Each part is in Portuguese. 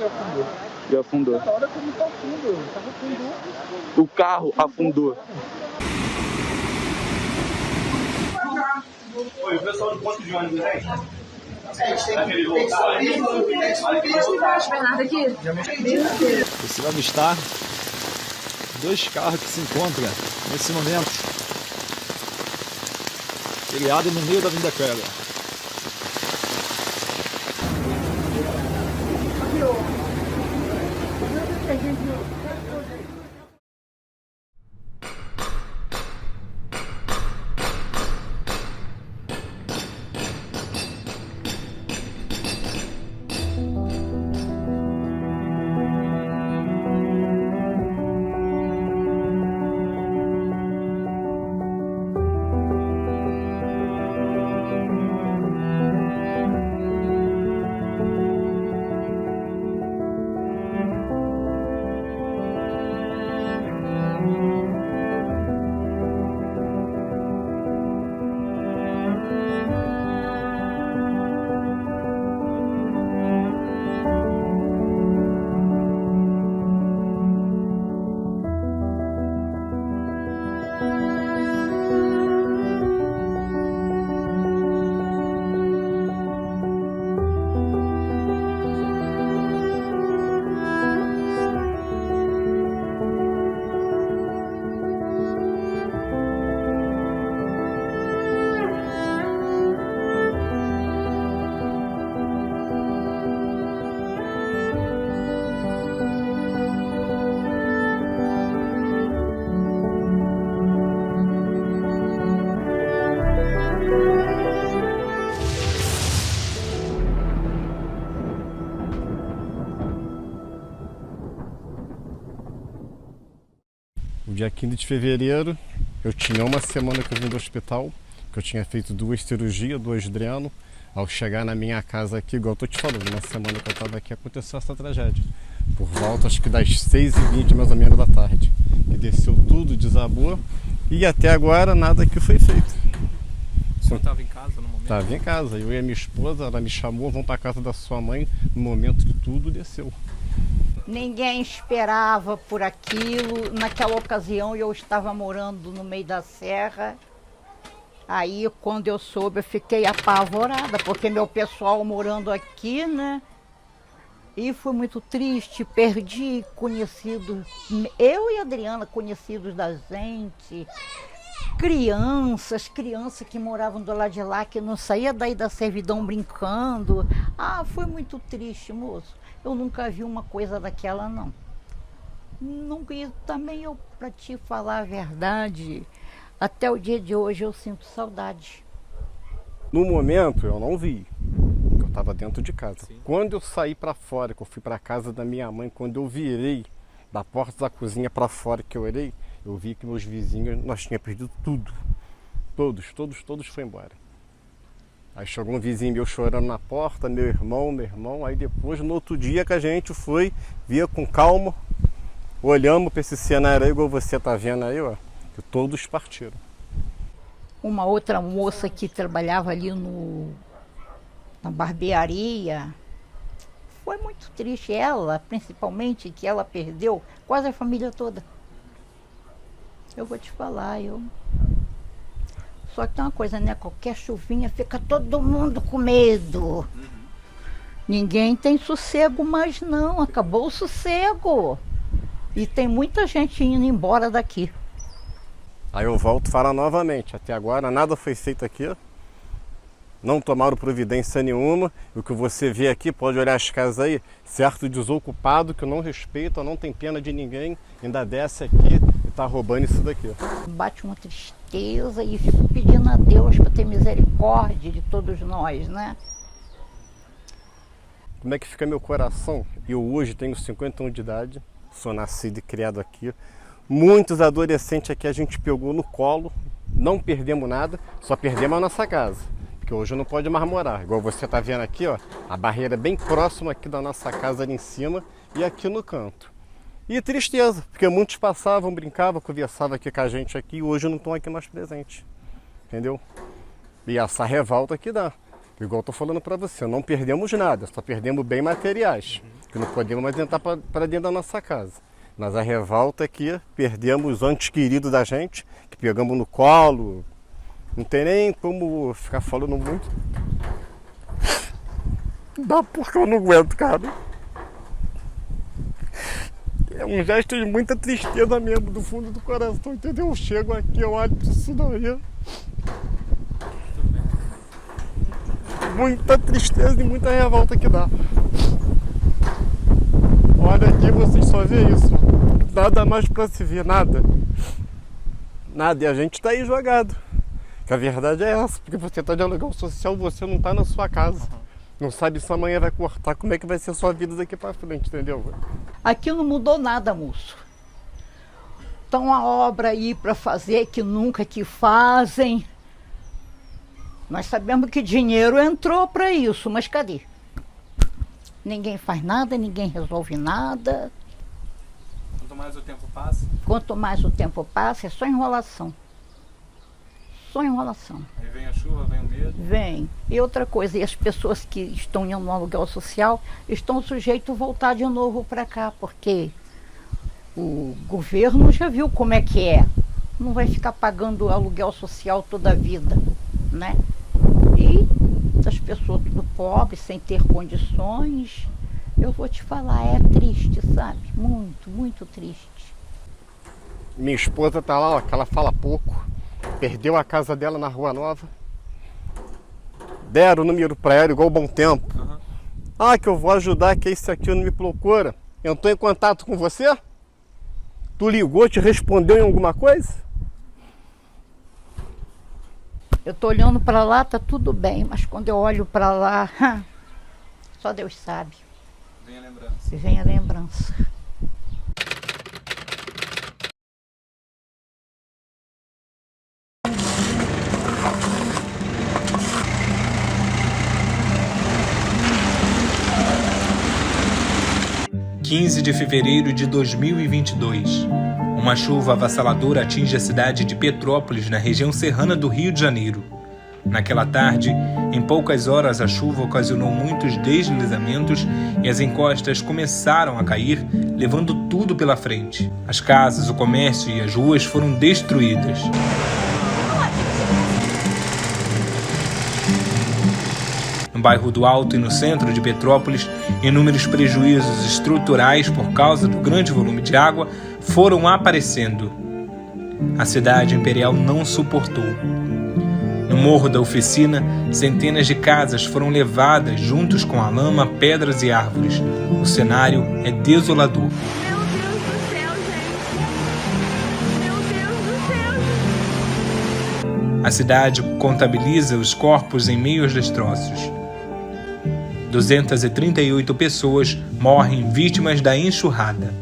e afundou. E afundou. Na hora como tá fundo, o carro afundou. O carro afundou. Oi, o pessoal do ponto de ônibus aí? Você vai avistar dois carros que se encontram nesse momento ilhado no meio da Avenida Quebra. No dia 15 de fevereiro, eu tinha uma semana que eu vim do hospital, que eu tinha feito 2 cirurgias, 2 dreno. Ao chegar na minha casa aqui, igual eu tô te falando, uma semana que eu estava aqui, aconteceu essa tragédia. Por volta, acho que das 6h20, mais ou menos, da tarde. E desceu tudo, desabou, e até agora nada que foi feito. O senhor estava em casa no momento? Estava em casa, eu e a minha esposa, ela me chamou, vamos para casa da sua mãe, no momento que tudo desceu. Ninguém esperava por aquilo. Naquela ocasião eu estava morando no meio da serra. Aí quando eu soube eu fiquei apavorada, porque meu pessoal morando aqui, né? E foi muito triste, perdi conhecidos, eu e a Adriana, conhecidos da gente. Crianças que moravam do lado de lá, que não saía daí da servidão brincando. Ah, foi muito triste, moço. Eu nunca vi uma coisa daquela, não. Nunca, e também eu, para te falar a verdade, até o dia de hoje eu sinto saudade. No momento eu não vi, eu estava dentro de casa. Sim. Quando eu saí para fora, que eu fui para casa da minha mãe, quando eu virei da porta da cozinha para fora que eu olhei, eu vi que meus vizinhos, nós tínhamos perdido tudo. Todos foram embora. Aí chegou um vizinho meu chorando na porta, meu irmão. Aí depois, no outro dia que a gente foi, via com calma, olhamos para esse cenário aí, igual você tá vendo aí, ó, que todos partiram. Uma outra moça que trabalhava ali na barbearia, foi muito triste. Ela, principalmente, que ela perdeu quase a família toda. Eu vou te falar, Só que tem uma coisa, né? Qualquer chuvinha fica todo mundo com medo. Ninguém tem sossego mais não, acabou o sossego. E tem muita gente indo embora daqui. Aí eu volto a falar novamente, até agora nada foi feito aqui. Não tomaram providência nenhuma. O que você vê aqui, pode olhar as casas aí, certo desocupado, que não respeita, não tem pena de ninguém, ainda desce aqui e tá roubando isso daqui. Bate uma tristeza e fico pedindo a Deus para ter misericórdia de todos nós, né? Como é que fica meu coração? Eu hoje tenho 50 anos de idade, sou nascido e criado aqui. Muitos adolescentes aqui a gente pegou no colo, não perdemos nada, só perdemos a nossa casa. Porque hoje não pode mais morar. Igual você está vendo aqui, ó, a barreira é bem próxima aqui da nossa casa ali em cima e aqui no canto. E tristeza, porque muitos passavam, brincavam, conversavam aqui com a gente aqui e hoje não estão aqui mais presentes. Entendeu? E essa revolta que dá. Igual eu tô falando para você, não perdemos nada, só perdemos bem materiais. que não podemos mais entrar para dentro da nossa casa. Mas a revolta é que perdemos os entes queridos da gente, que pegamos no colo. Não tem nem como ficar falando muito. Dá porque eu não aguento, cara. É um gesto de muita tristeza mesmo, do fundo do coração, entendeu? Eu chego aqui, eu olho para isso daí. Muita tristeza e muita revolta que dá. Olha aqui, vocês só vê isso. Nada mais para se ver, nada. Nada, e a gente tá aí jogado. Que a verdade é essa, porque você tá de aluguel social, você não tá na sua casa. Não sabe se amanhã vai cortar, como é que vai ser a sua vida daqui para frente, entendeu? Aqui não mudou nada, moço. Então a obra aí para fazer que nunca que fazem. Nós sabemos que dinheiro entrou para isso, mas cadê? Ninguém faz nada, ninguém resolve nada. Quanto mais o tempo passa. Quanto mais o tempo passa, é só enrolação. Só enrolação. Aí vem a chuva, vem o medo. Vem. E outra coisa, e as pessoas que estão indo no aluguel social estão sujeitos a voltar de novo para cá, porque o governo já viu como é que é. Não vai ficar pagando aluguel social toda a vida, né? E as pessoas tudo pobres, sem ter condições, eu vou te falar, é triste, sabe? Muito, muito triste. Minha esposa tá lá, ó, que ela fala pouco. Perdeu a casa dela na Rua Nova. Deram o número pra ela, igual Bom Tempo. Ah, que eu vou ajudar, que esse aqui não me procura. Eu estou em contato com você? Tu ligou, te respondeu em alguma coisa? Eu tô olhando para lá, tá tudo bem, mas quando eu olho para lá, só Deus sabe. Vem a lembrança. Vem a lembrança. De fevereiro de 2022. Uma chuva avassaladora atinge a cidade de Petrópolis, na região serrana do Rio de Janeiro. Naquela tarde, em poucas horas, a chuva ocasionou muitos deslizamentos e as encostas começaram a cair, levando tudo pela frente. As casas, o comércio e as ruas foram destruídas. No bairro do Alto e no centro de Petrópolis, inúmeros prejuízos estruturais por causa do grande volume de água foram aparecendo. A cidade imperial não suportou. No Morro da Oficina, centenas de casas foram levadas juntos com a lama, pedras e árvores. O cenário é desolador. Meu Deus do céu, gente! Meu Deus do céu! A cidade contabiliza os corpos em meio aos destroços. 238 pessoas morrem vítimas da enxurrada. (...)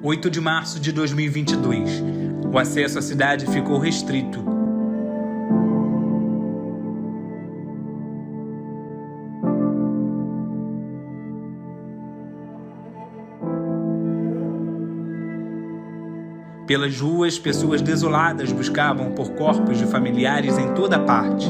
8 de março de 2022. O acesso à cidade ficou restrito. Pelas ruas, pessoas desoladas buscavam por corpos de familiares em toda parte.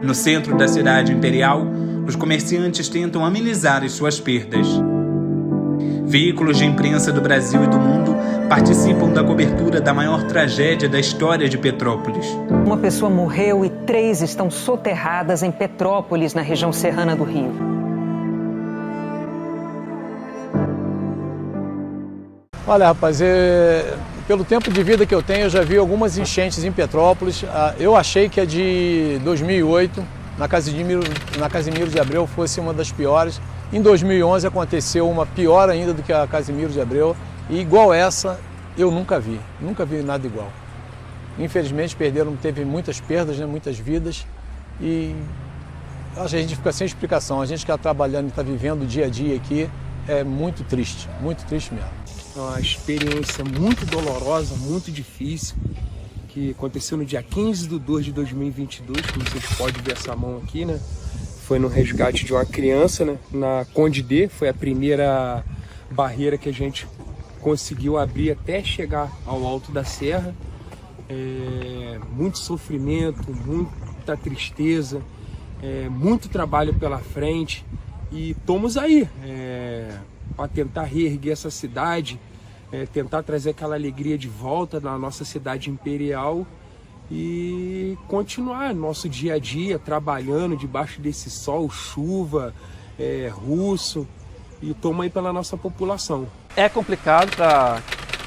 No centro da cidade imperial, os comerciantes tentam amenizar as suas perdas. Veículos de imprensa do Brasil e do mundo participam da cobertura da maior tragédia da história de Petrópolis. Uma pessoa morreu e 3 estão soterradas em Petrópolis, na região serrana do Rio. Olha, rapaz, pelo tempo de vida que eu tenho, eu já vi algumas enchentes em Petrópolis. Eu achei que a de 2008, na Casimiro de Abreu, fosse uma das piores. Em 2011 aconteceu uma pior ainda do que a Casimiro de Abreu. E igual essa, eu nunca vi nada igual. Infelizmente teve muitas perdas, né, muitas vidas. E a gente fica sem explicação. A gente que está trabalhando e está vivendo o dia a dia aqui é muito triste mesmo. É uma experiência muito dolorosa, muito difícil, que aconteceu no dia 15/2 de 2022, como vocês podem ver essa mão aqui, né? Foi no resgate de uma criança, né? Na Conde D, foi a primeira barreira que a gente conseguiu abrir até chegar ao alto da serra. Muito sofrimento, muita tristeza, muito trabalho pela frente e estamos aí para tentar reerguer essa cidade, tentar trazer aquela alegria de volta na nossa cidade imperial e continuar nosso dia a dia trabalhando debaixo desse sol, chuva, russo, e estamos aí pela nossa população. É complicado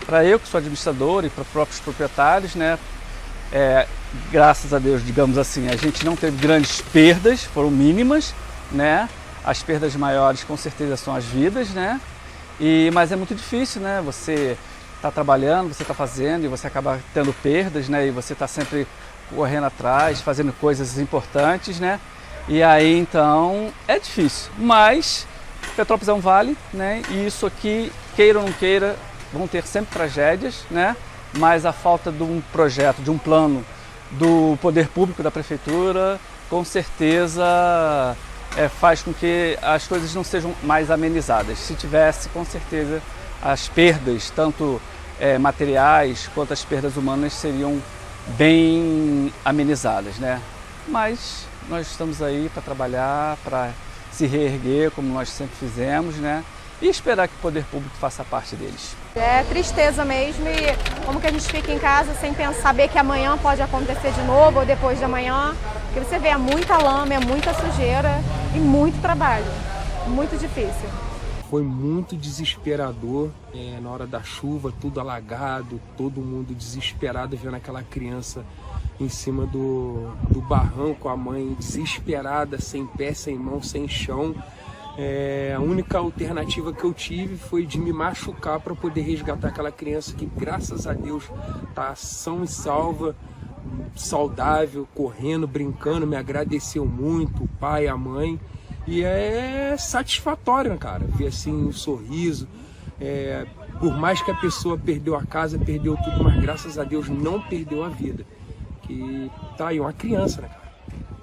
para eu, que sou administrador, e para os próprios proprietários, né? Graças a Deus, digamos assim, a gente não teve grandes perdas, foram mínimas, né? As perdas maiores com certeza são as vidas, né? Mas é muito difícil, né? Você está trabalhando, você está fazendo e você acaba tendo perdas, né? E você está sempre correndo atrás, fazendo coisas importantes, né? E aí então é difícil, mas Petrópolis é um vale, né? E isso aqui, queira ou não queira, vão ter sempre tragédias, né? Mas a falta de um projeto, de um plano do poder público, da prefeitura, com certeza faz com que as coisas não sejam mais amenizadas. Se tivesse, com certeza, as perdas, tanto materiais quanto as perdas humanas, seriam bem amenizadas, né? Mas nós estamos aí para trabalhar, para se reerguer, como nós sempre fizemos, né? E esperar que o poder público faça parte deles. É tristeza mesmo, e como que a gente fica em casa sem saber que amanhã pode acontecer de novo ou depois de amanhã. Porque você vê, é muita lama, é muita sujeira e muito trabalho, muito difícil. Foi muito desesperador na hora da chuva, tudo alagado, todo mundo desesperado vendo aquela criança em cima do barranco, a mãe desesperada, sem pé, sem mão, sem chão. A única alternativa que eu tive foi de me machucar para poder resgatar aquela criança que, graças a Deus, está sã e salva, saudável, correndo, brincando, me agradeceu muito, o pai, a mãe. E é satisfatório, né, cara, ver assim um sorriso. Por mais que a pessoa perdeu a casa, perdeu tudo, mas graças a Deus não perdeu a vida. Que tá aí, uma criança, né, cara?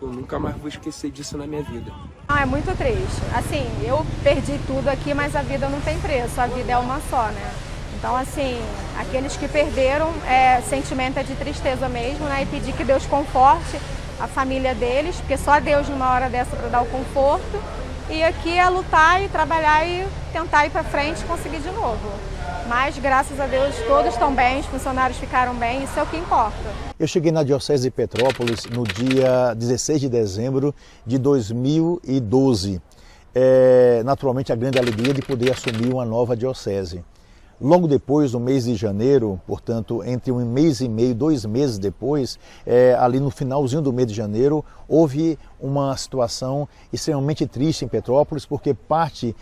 Eu nunca mais vou esquecer disso na minha vida. É muito triste. Assim, eu perdi tudo aqui, mas a vida não tem preço, a vida é uma só, né? Então, assim, aqueles que perderam, sentimento é de tristeza mesmo, né? E pedir que Deus conforte a família deles, porque só Deus numa hora dessa para dar o conforto. E aqui é lutar e trabalhar e tentar ir para frente e conseguir de novo. Mas, graças a Deus, todos estão bem, os funcionários ficaram bem, isso é o que importa. Eu cheguei na Diocese de Petrópolis no dia 16 de dezembro de 2012. Naturalmente, a grande alegria de poder assumir uma nova diocese. Logo depois, no mês de janeiro, portanto, entre um mês e meio, 2 meses depois, ali no finalzinho do mês de janeiro, houve uma situação extremamente triste em Petrópolis, porque parte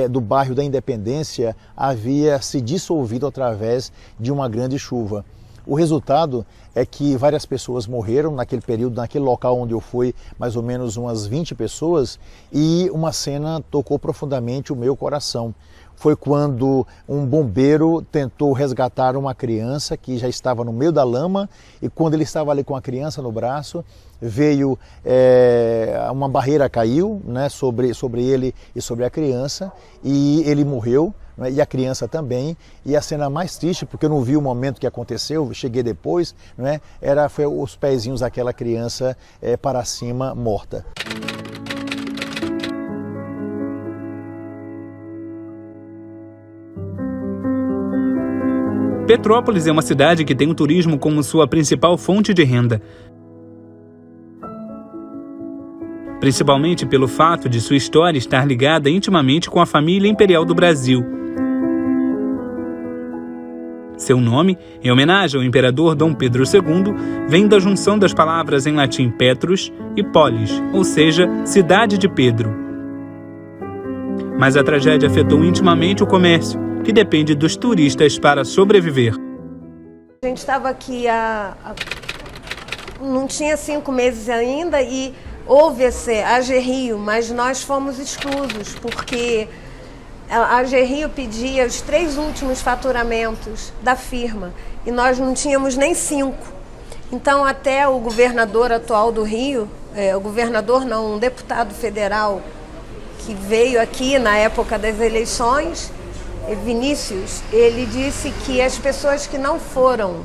do bairro da Independência havia se dissolvido através de uma grande chuva. O resultado é que várias pessoas morreram naquele período, naquele local onde eu fui, mais ou menos umas 20 pessoas, e uma cena tocou profundamente o meu coração. Foi quando um bombeiro tentou resgatar uma criança que já estava no meio da lama, e quando ele estava ali com a criança no braço, veio uma barreira caiu, né, sobre ele e sobre a criança, e ele morreu, né, e a criança também. E a cena mais triste, porque eu não vi o momento que aconteceu, cheguei depois, né, foi os pezinhos daquela criança para cima, morta. Petrópolis é uma cidade que tem o turismo como sua principal fonte de renda. Principalmente pelo fato de sua história estar ligada intimamente com a família imperial do Brasil. Seu nome, em homenagem ao imperador Dom Pedro II, vem da junção das palavras em latim Petrus e Polis, ou seja, cidade de Pedro. Mas a tragédia afetou intimamente o comércio, que depende dos turistas para sobreviver. A gente estava aqui não tinha 5 meses ainda e houve esse AG Rio, mas nós fomos exclusos, porque a AG Rio pedia os 3 últimos faturamentos da firma e nós não tínhamos nem 5. Então até o governador atual do Rio, um deputado federal que veio aqui na época das eleições, Vinícius, ele disse que as pessoas que não foram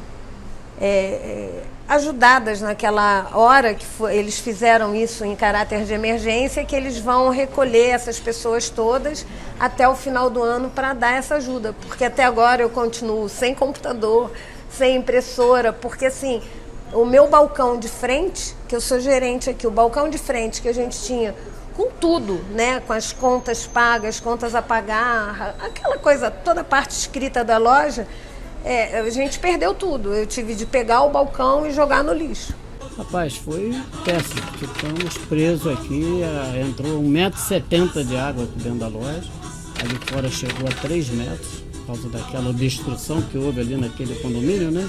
ajudadas naquela hora que eles fizeram isso em caráter de emergência, que eles vão recolher essas pessoas todas até o final do ano para dar essa ajuda, porque até agora eu continuo sem computador, sem impressora, porque assim, o meu balcão de frente, que eu sou gerente aqui, o balcão de frente que a gente tinha com tudo, né, com as contas pagas, contas a pagar, aquela coisa, toda a parte escrita da loja, a gente perdeu tudo. Eu tive de pegar o balcão e jogar no lixo. Rapaz, foi péssimo. Ficamos presos aqui, entrou 1,70 m de água aqui dentro da loja. Ali fora chegou a 3 metros, por causa daquela obstrução que houve ali naquele condomínio, né?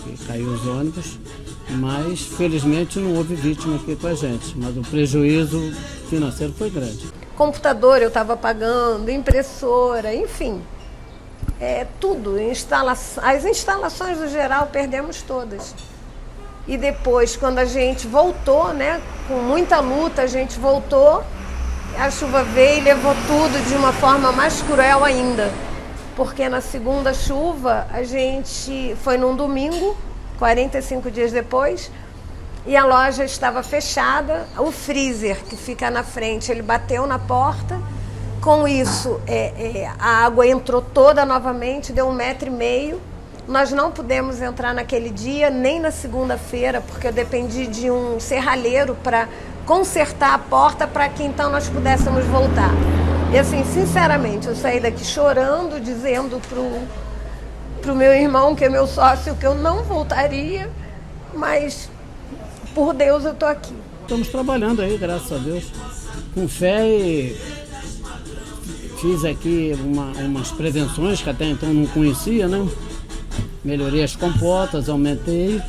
Que caiu os ônibus. Mas, felizmente, não houve vítima aqui com a gente. Mas o prejuízo financeiro foi grande. Computador eu estava pagando, impressora, enfim. Tudo, as instalações do geral perdemos todas. E depois, quando a gente voltou, né, com muita luta, a gente voltou, a chuva veio e levou tudo de uma forma mais cruel ainda. Porque na segunda chuva, a gente foi num domingo, 45 dias depois, e a loja estava fechada, o freezer que fica na frente, ele bateu na porta. Com isso, a água entrou toda novamente, deu 1,5 m. Nós não pudemos entrar naquele dia, nem na segunda-feira, porque eu dependi de um serralheiro para consertar a porta para que então nós pudéssemos voltar. E assim, sinceramente, eu saí daqui chorando, dizendo pro meu irmão, que é meu sócio, que eu não voltaria, mas por Deus eu tô aqui. Estamos trabalhando aí, graças a Deus, com fé e... Fiz aqui umas prevenções que até então não conhecia, né? Melhorei as comportas, aumentei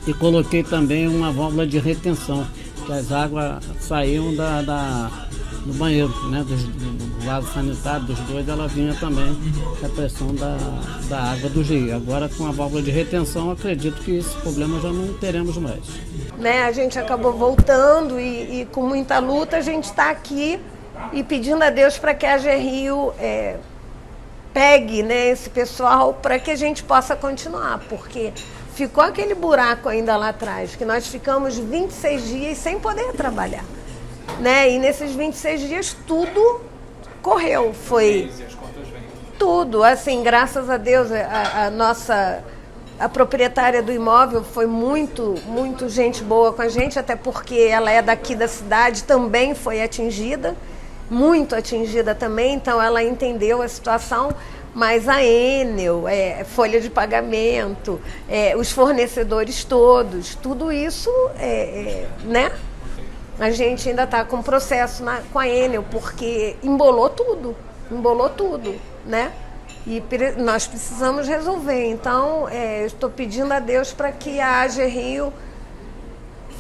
e coloquei também uma válvula de retenção, que as águas saíam do banheiro, né? Do vaso sanitário dos dois, ela vinha também a pressão da água do rio. Agora com a válvula de retenção, acredito que esse problema já não teremos mais. Né? A gente acabou voltando e com muita luta a gente está aqui e pedindo a Deus para que a AG Rio pegue, né, esse pessoal para que a gente possa continuar, porque ficou aquele buraco ainda lá atrás, que nós ficamos 26 dias sem poder trabalhar, né? E nesses 26 dias tudo correu, foi tudo, assim, graças a Deus, a proprietária do imóvel foi muito gente boa com a gente, até porque ela é daqui da cidade, também foi atingida, muito atingida também, então ela entendeu a situação, mas a Enel, folha de pagamento, os fornecedores todos, tudo isso, né? A gente ainda está com processo com a Enel, porque embolou tudo, né? E nós precisamos resolver. Então, estou pedindo a Deus para que a AG Rio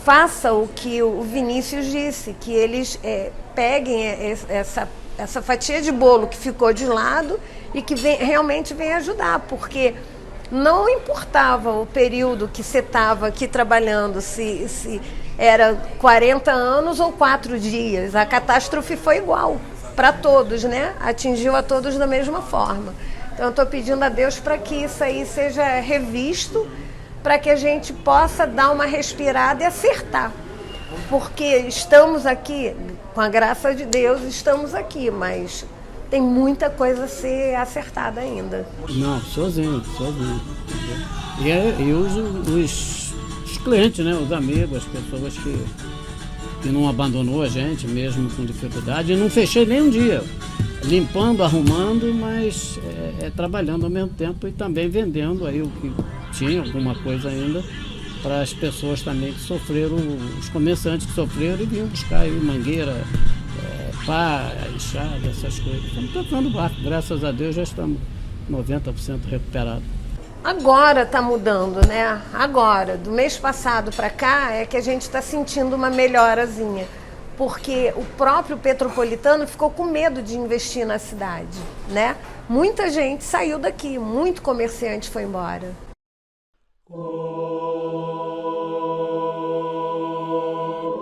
faça o que o Vinícius disse, que eles peguem essa fatia de bolo que ficou de lado e que realmente venha ajudar, porque não importava o período que você estava aqui trabalhando, se era 40 anos ou 4 dias, a catástrofe foi igual para todos, né? Atingiu a todos da mesma forma. Então, eu estou pedindo a Deus para que isso aí seja revisto, para que a gente possa dar uma respirada e acertar. Porque estamos aqui, com a graça de Deus, estamos aqui, mas tem muita coisa a ser acertada ainda. Não, sozinho. E os clientes, né, os amigos, as pessoas que não abandonou a gente, mesmo com dificuldade, e não fechei nem um dia. limpando, arrumando, mas trabalhando ao mesmo tempo e também vendendo aí o que tinha, alguma coisa ainda, para as pessoas também que sofreram, os comerciantes que sofreram e vinham buscar aí mangueira, pá, enxada, essas coisas. Estamos tocando o barco, graças a Deus já estamos 90% recuperados. Agora está mudando, né? Agora, do mês passado para cá, é que a gente está sentindo uma melhorazinha. Porque o próprio Petropolitano ficou com medo de investir na cidade, né? Muita gente saiu daqui, muito comerciante foi embora.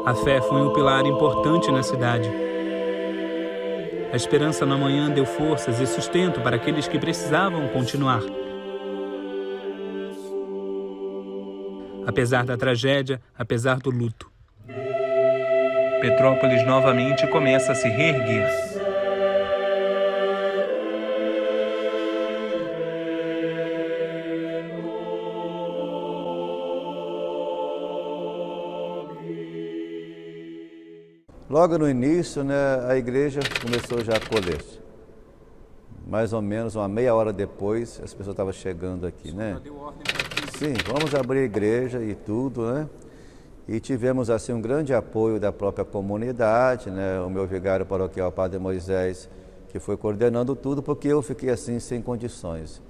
A fé foi um pilar importante na cidade. A esperança no amanhã deu forças e sustento para aqueles que precisavam continuar. Apesar da tragédia, apesar do luto, Petrópolis novamente começa a se reerguer. Logo no início, né, a igreja começou já a acolher. Mais ou menos uma meia hora depois, as pessoas estavam chegando aqui, né? Sim, vamos abrir a igreja e tudo, né? E tivemos assim um grande apoio da própria comunidade, né? O meu vigário paroquial, Padre Moisés, que foi coordenando tudo, porque eu fiquei assim sem condições.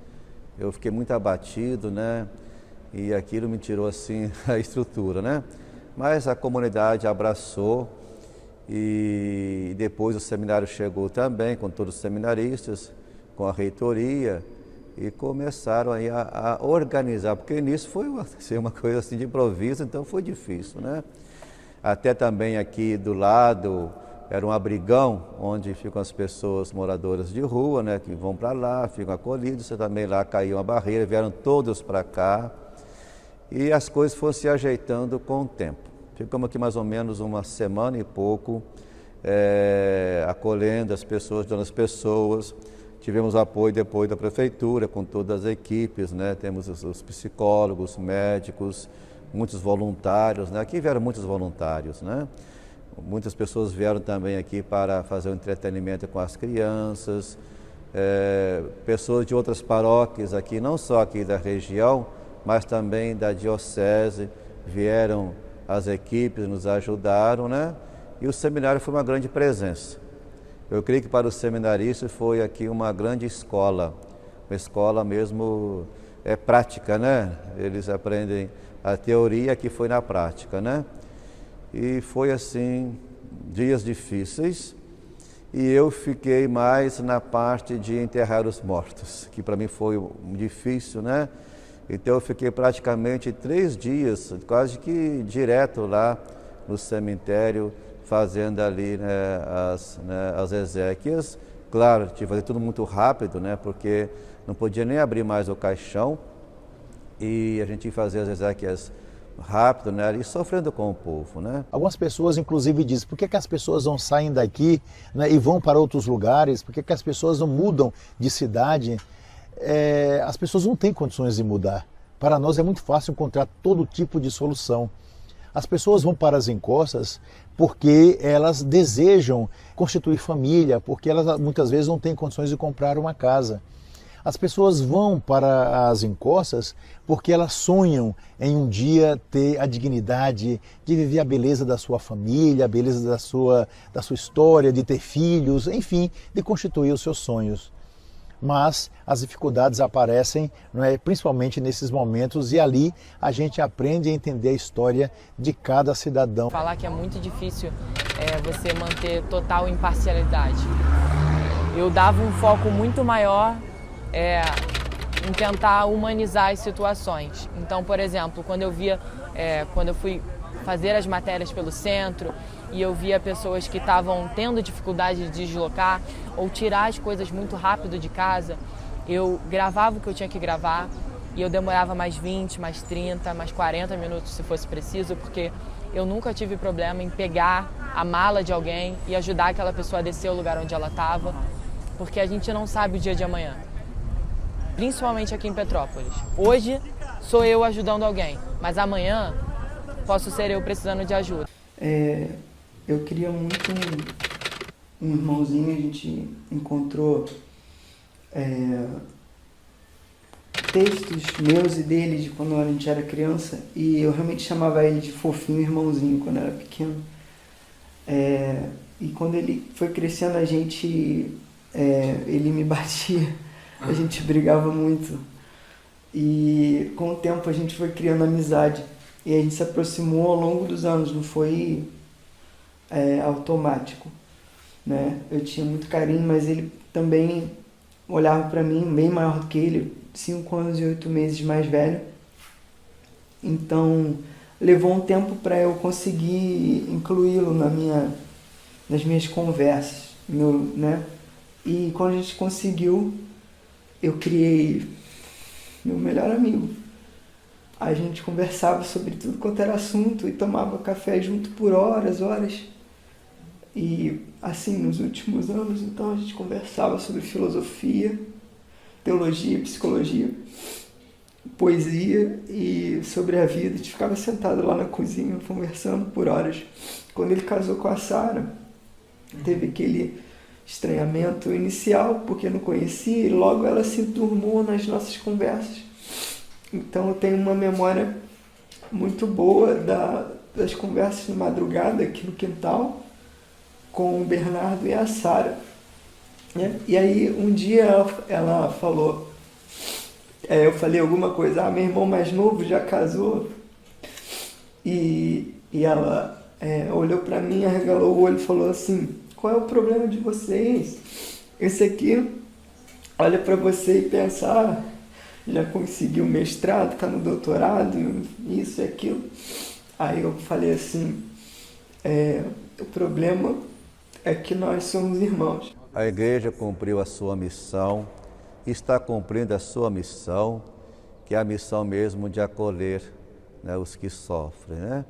Eu fiquei muito abatido, né? E aquilo me tirou assim a estrutura, né? Mas a comunidade abraçou e depois o seminário chegou também com todos os seminaristas, com a reitoria, e começaram aí a organizar, porque nisso foi uma coisa assim de improviso, então foi difícil, né? Até também aqui do lado era um abrigão, onde ficam as pessoas moradoras de rua, né? Que vão para lá, ficam acolhidos, também lá caiu uma barreira, vieram todos para cá, e as coisas foram se ajeitando com o tempo. Ficamos aqui mais ou menos uma semana e pouco, acolhendo as pessoas, dando as pessoas. Tivemos apoio depois da prefeitura, com todas as equipes, né? Temos os psicólogos, médicos, muitos voluntários, né? Aqui vieram muitos voluntários, né? Muitas pessoas vieram também aqui para fazer um entretenimento com as crianças, pessoas de outras paróquias aqui, não só aqui da região, mas também da diocese, vieram as equipes, nos ajudaram, né? E o seminário foi uma grande presença. Eu creio que para os seminaristas foi aqui uma grande escola, uma escola mesmo prática, né? Eles aprendem a teoria, que foi na prática, né? E foi assim, dias difíceis, e eu fiquei mais na parte de enterrar os mortos, que para mim foi difícil, né? Então eu fiquei praticamente 3 dias, quase que direto lá no cemitério, fazendo ali, né, as exéquias. Claro, tive que fazer tudo muito rápido, né, porque não podia nem abrir mais o caixão, e a gente tinha que fazer as exéquias rápido, né, e sofrendo com o povo, né. Algumas pessoas inclusive dizem, por que as pessoas não saem daqui, né, e vão para outros lugares, por que as pessoas não mudam de cidade? As pessoas não têm condições de mudar. Para nós é muito fácil encontrar todo tipo de solução. As pessoas vão para as encostas porque elas desejam constituir família, porque elas muitas vezes não têm condições de comprar uma casa. As pessoas vão para as encostas porque elas sonham em um dia ter a dignidade de viver a beleza da sua família, a beleza da sua história, de ter filhos, enfim, de constituir os seus sonhos. Mas as dificuldades aparecem, não é, principalmente nesses momentos, e ali a gente aprende a entender a história de cada cidadão. Falar que é muito difícil você manter total imparcialidade. Eu dava um foco muito maior em tentar humanizar as situações. Então, por exemplo, quando eu fui fazer as matérias pelo centro, e eu via pessoas que estavam tendo dificuldade de deslocar ou tirar as coisas muito rápido de casa, eu gravava o que eu tinha que gravar e eu demorava mais 20, mais 30, mais 40 minutos se fosse preciso, porque eu nunca tive problema em pegar a mala de alguém e ajudar aquela pessoa a descer o lugar onde ela estava, porque a gente não sabe o dia de amanhã, principalmente aqui em Petrópolis. Hoje sou eu ajudando alguém, mas amanhã posso ser eu precisando de ajuda. Eu queria muito um irmãozinho, a gente encontrou textos meus e dele de quando a gente era criança, e eu realmente chamava ele de fofinho irmãozinho quando eu era pequeno. E quando ele foi crescendo, ele me batia, a gente brigava muito. E com o tempo a gente foi criando amizade e a gente se aproximou ao longo dos anos, não foi automático, né? Eu tinha muito carinho, mas ele também olhava para mim, bem maior do que ele, 5 anos e 8 meses mais velho. Então levou um tempo para eu conseguir incluí-lo nas minhas conversas, né? E quando a gente conseguiu, eu criei meu melhor amigo. A gente conversava sobre tudo quanto era assunto e tomava café junto por horas. E assim, nos últimos anos, então, a gente conversava sobre filosofia, teologia, psicologia, poesia e sobre a vida. A gente ficava sentado lá na cozinha conversando por horas. Quando ele casou com a Sara, teve aquele estranhamento inicial, porque não conhecia, e logo ela se enturmou nas nossas conversas. Então eu tenho uma memória muito boa das conversas de madrugada aqui no quintal com o Bernardo e a Sara. E aí um dia ela falou, eu falei alguma coisa, meu irmão mais novo já casou, e ela olhou para mim, arregalou o olho e falou assim: qual é o problema de vocês? Esse aqui olha para você e pensa, já conseguiu mestrado, está no doutorado, isso e aquilo. Aí eu falei assim, o problema é que nós somos irmãos. A igreja cumpriu a sua missão, está cumprindo a sua missão, que é a missão mesmo de acolher, né, os que sofrem, né?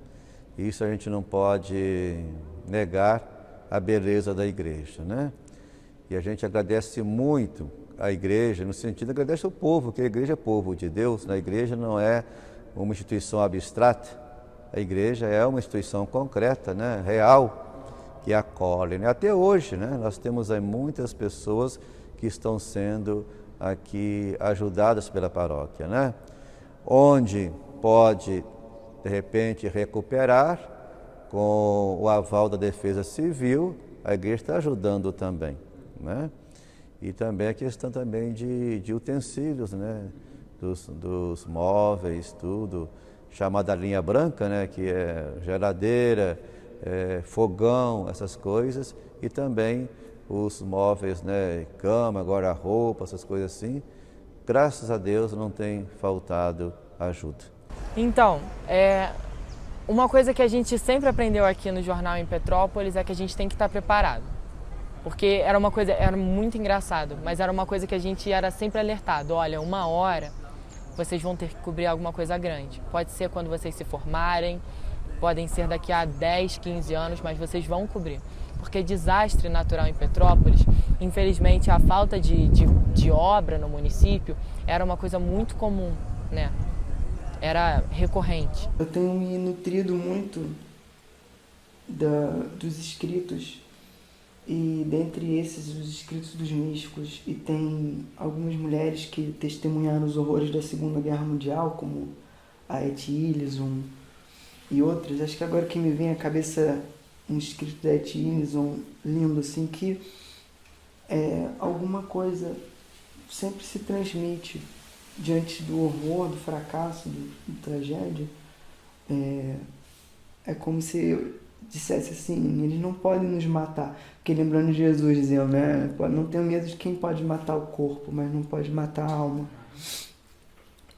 Isso a gente não pode negar a beleza da igreja, né? E a gente agradece muito a igreja, no sentido de agradecer o povo, que a igreja é povo de Deus, né? A igreja não é uma instituição abstrata, a igreja é uma instituição concreta, né? Real, que acolhe, né? Até hoje, né? Nós temos aí muitas pessoas que estão sendo aqui ajudadas pela paróquia, né? Onde pode, de repente, recuperar, com o aval da Defesa Civil, a igreja está ajudando também, né? E também a questão também de utensílios, né? Dos móveis, tudo, chamada linha branca, né? Que é geladeira, fogão, essas coisas, e também os móveis, né? Cama, guarda-roupa, essas coisas assim. Graças a Deus não tem faltado ajuda. Então, uma coisa que a gente sempre aprendeu aqui no jornal em Petrópolis é que a gente tem que estar preparado. Porque era muito engraçado, mas era uma coisa que a gente era sempre alertado. Olha, 1 hora vocês vão ter que cobrir alguma coisa grande. Pode ser quando vocês se formarem, podem ser daqui a 10, 15 anos, mas vocês vão cobrir. Porque desastre natural em Petrópolis, infelizmente a falta de obra no município era uma coisa muito comum, né? Era recorrente. Eu tenho me nutrido muito dos escritos, e dentre esses os escritos dos místicos, e tem algumas mulheres que testemunharam os horrores da Segunda Guerra Mundial, como a Etty Hillesum e outras. Acho que agora que me vem à cabeça um escrito da Etty Hillesum lindo, assim, que alguma coisa sempre se transmite diante do horror, do fracasso, da tragédia. É como se dissesse assim, eles não podem nos matar. Porque lembrando Jesus dizendo, né? Não tenho medo de quem pode matar o corpo, mas não pode matar a alma.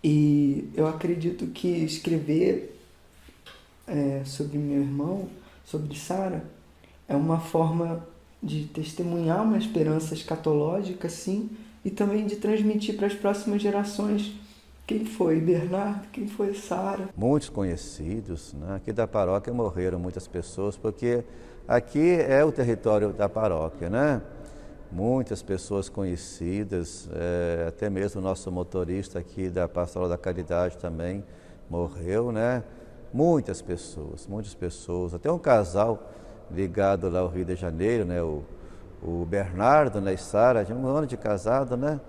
E eu acredito que escrever sobre meu irmão, sobre Sara, é uma forma de testemunhar uma esperança escatológica, sim, e também de transmitir para as próximas gerações quem foi Bernardo, quem foi Sara. Muitos conhecidos, né? Aqui da paróquia morreram muitas pessoas, porque aqui é o território da paróquia, né? Muitas pessoas conhecidas, até mesmo o nosso motorista aqui da Pastoral da Caridade também morreu, né? Muitas pessoas, até um casal ligado lá ao Rio de Janeiro, né? o Bernardo, né, e Sara, tinha 1 ano de casado, né?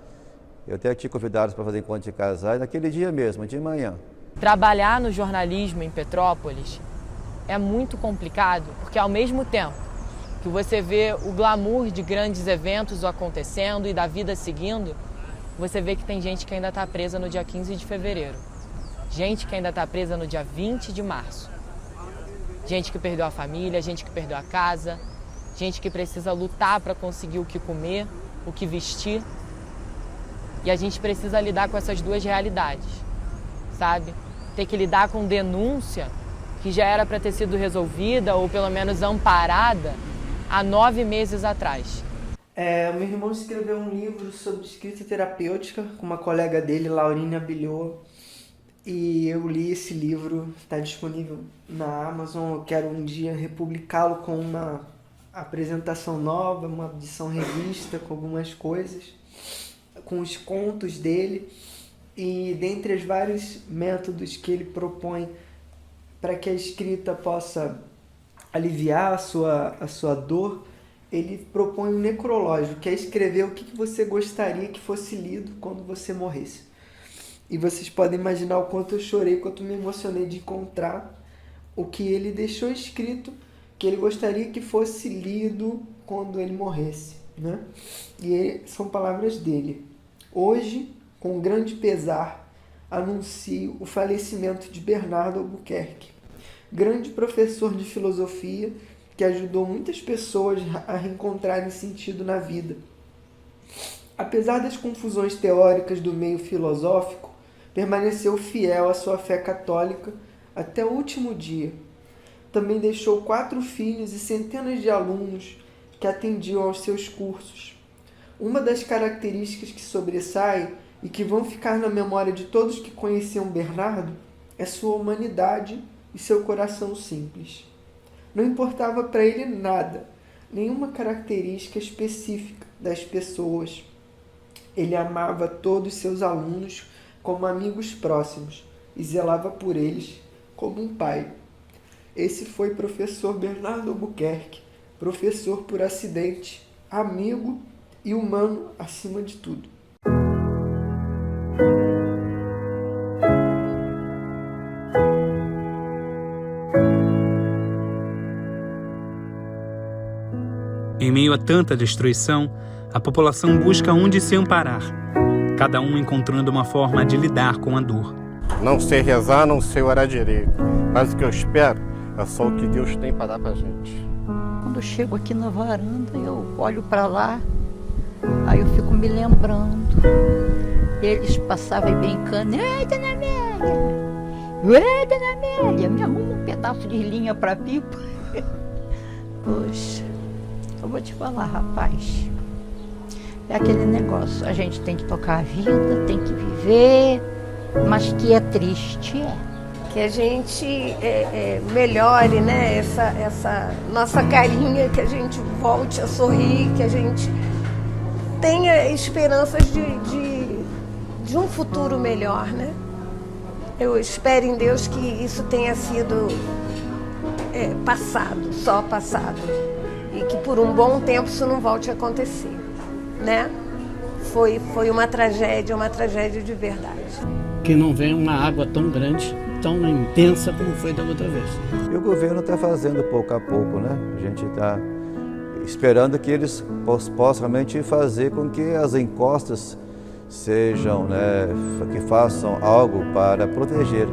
Eu até tinha convidado para fazer encontro de casais naquele dia mesmo, de manhã. Trabalhar no jornalismo em Petrópolis é muito complicado, porque ao mesmo tempo que você vê o glamour de grandes eventos acontecendo e da vida seguindo, você vê que tem gente que ainda está presa no dia 15 de fevereiro. Gente que ainda está presa no dia 20 de março. Gente que perdeu a família, gente que perdeu a casa, gente que precisa lutar para conseguir o que comer, o que vestir. E a gente precisa lidar com essas duas realidades, sabe? Ter que lidar com denúncia que já era para ter sido resolvida ou pelo menos amparada há 9 meses atrás. Meu irmão escreveu um livro sobre escrita terapêutica com uma colega dele, Laurinha Bilhou, e eu li esse livro, está disponível na Amazon. Eu quero um dia republicá-lo com uma apresentação nova, uma edição revista com algumas coisas, com os contos dele, e dentre os vários métodos que ele propõe para que a escrita possa aliviar a sua dor, ele propõe um necrológio, que é escrever o que você gostaria que fosse lido quando você morresse. E vocês podem imaginar o quanto eu chorei, quanto me emocionei de encontrar o que ele deixou escrito, que ele gostaria que fosse lido quando ele morresse, né? E são palavras dele. Hoje, com grande pesar, anuncio o falecimento de Bernardo Albuquerque, grande professor de filosofia que ajudou muitas pessoas a reencontrarem sentido na vida. Apesar das confusões teóricas do meio filosófico, permaneceu fiel à sua fé católica até o último dia. Também deixou 4 filhos e centenas de alunos que atendiam aos seus cursos. Uma das características que sobressai e que vão ficar na memória de todos que conheciam Bernardo é sua humanidade e seu coração simples. Não importava para ele nada, nenhuma característica específica das pessoas. Ele amava todos seus alunos como amigos próximos e zelava por eles como um pai. Esse foi professor Bernardo Albuquerque, professor por acidente, amigo e humano acima de tudo. Em meio a tanta destruição, a população busca onde se amparar, cada um encontrando uma forma de lidar com a dor. Não sei rezar, não sei orar direito, mas o que eu espero é só o que Deus tem para dar pra gente. Quando eu chego aqui na varanda, eu olho para lá, aí eu fico me lembrando. Eles passavam aí brincando, ei, Dona Amélia! Ei, Dona Amélia! Me arruma um pedaço de linha para pipa. Poxa, eu vou te falar, rapaz. É aquele negócio, a gente tem que tocar a vida, tem que viver, mas que é triste, é. Que a gente melhore, né, essa nossa carinha, que a gente volte a sorrir, que a gente tenha esperanças de um futuro melhor, né? Eu espero em Deus que isso tenha sido passado, só passado, e que por um bom tempo isso não volte a acontecer, né? Foi uma tragédia de verdade. Que não venha uma água tão grande, tão intensa como foi da outra vez. E o governo está fazendo pouco a pouco, né? A gente está esperando que eles possam realmente fazer com que as encostas sejam, né, que façam algo para proteger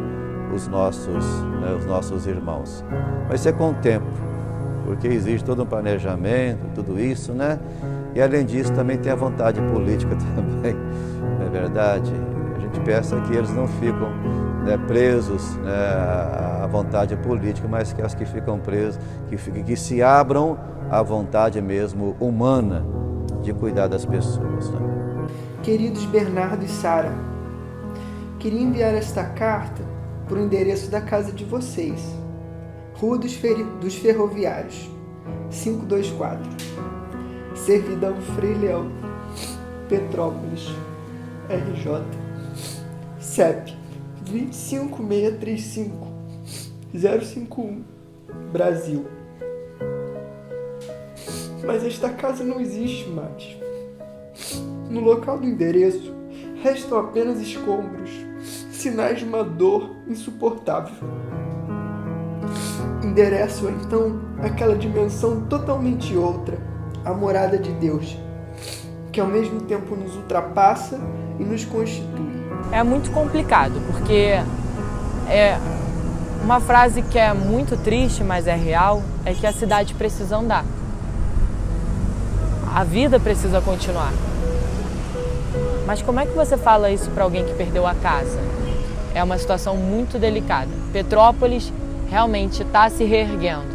os nossos irmãos. Vai ser com o tempo, porque existe todo um planejamento, tudo isso, né? E além disso também tem a vontade política também, não é verdade? A gente pensa que eles não ficam, né, presos, né, à vontade política, mas que as que ficam presos, que se abram à vontade mesmo humana de cuidar das pessoas, né? Queridos Bernardo e Sara, queria enviar esta carta para o endereço da casa de vocês, Rua dos Ferroviários, 524, Servidão Frei Leão, Petrópolis, RJ, CEP 25635-051, Brasil. mas esta casa não existe mais. No local do endereço, restam apenas escombros, sinais de uma dor insuportável. Endereço então aquela dimensão totalmente outra, a morada de Deus, que ao mesmo tempo nos ultrapassa e nos constitui. É muito complicado, porque uma frase que é muito triste, mas é real, é que a cidade precisa andar. A vida precisa continuar. Mas como é que você fala isso para alguém que perdeu a casa? É uma situação muito delicada. Petrópolis realmente está se reerguendo,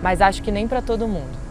mas acho que nem para todo mundo.